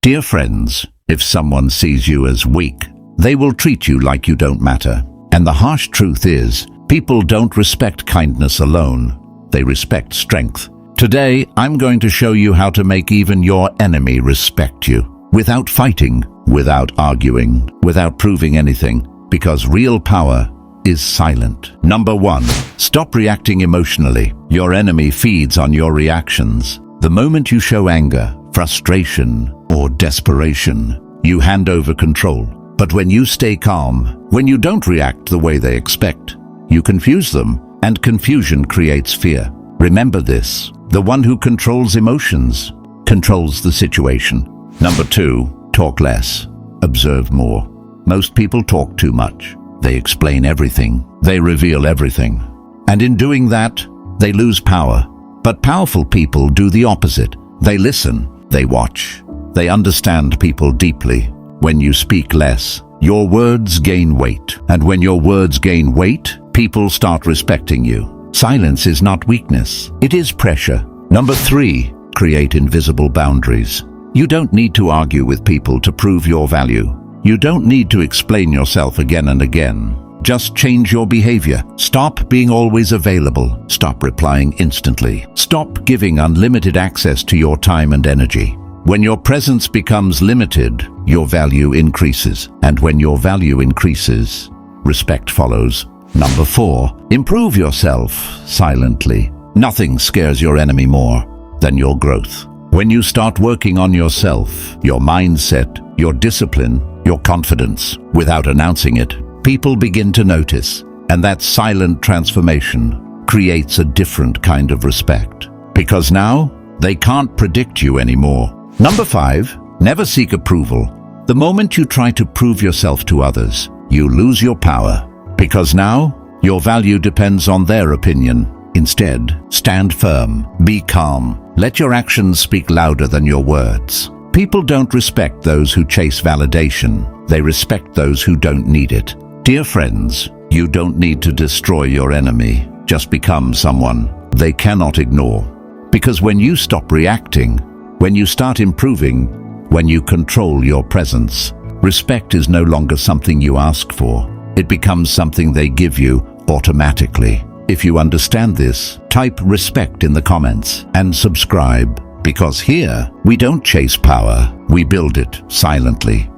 Dear friends, if someone sees you as weak, they will treat you like you don't matter. And the harsh truth is, people don't respect kindness alone. They respect strength. Today, I'm going to show you how to make even your enemy respect you. Without fighting, without arguing, without proving anything. Because real power is silent. Number 1. Stop reacting emotionally. Your enemy feeds on your reactions. The moment you show anger, frustration, or desperation, you hand over control. But when you stay calm, when you don't react the way they expect, you confuse them, and confusion creates fear. Remember this: the one who controls emotions controls the situation. Number 2. Talk less. Observe more. Most people talk too much. They explain everything. They reveal everything. And in doing that, they lose power. But powerful people do the opposite. They listen. They watch. They understand people deeply. When you speak less, your words gain weight. And when your words gain weight, people start respecting you. Silence is not weakness. It is pressure. Number 3. Create invisible boundaries. You don't need to argue with people to prove your value. You don't need to explain yourself again and again. Just change your behavior. Stop being always available. Stop replying instantly. Stop giving unlimited access to your time and energy. When your presence becomes limited, your value increases. And when your value increases, respect follows. Number 4. Improve yourself silently. Nothing scares your enemy more than your growth. When you start working on yourself, your mindset, your discipline, your confidence, without announcing it, people begin to notice. And that silent transformation creates a different kind of respect. Because now, they can't predict you anymore. Number 5. Never seek approval. The moment you try to prove yourself to others, you lose your power. Because now, your value depends on their opinion. Instead, stand firm, be calm. Let your actions speak louder than your words. People don't respect those who chase validation. They respect those who don't need it. Dear friends, you don't need to destroy your enemy. Just become someone they cannot ignore. Because when you stop reacting, when you start improving, when you control your presence, respect is no longer something you ask for. It becomes something they give you automatically. If you understand this, type respect in the comments and subscribe. Because here, we don't chase power, we build it silently.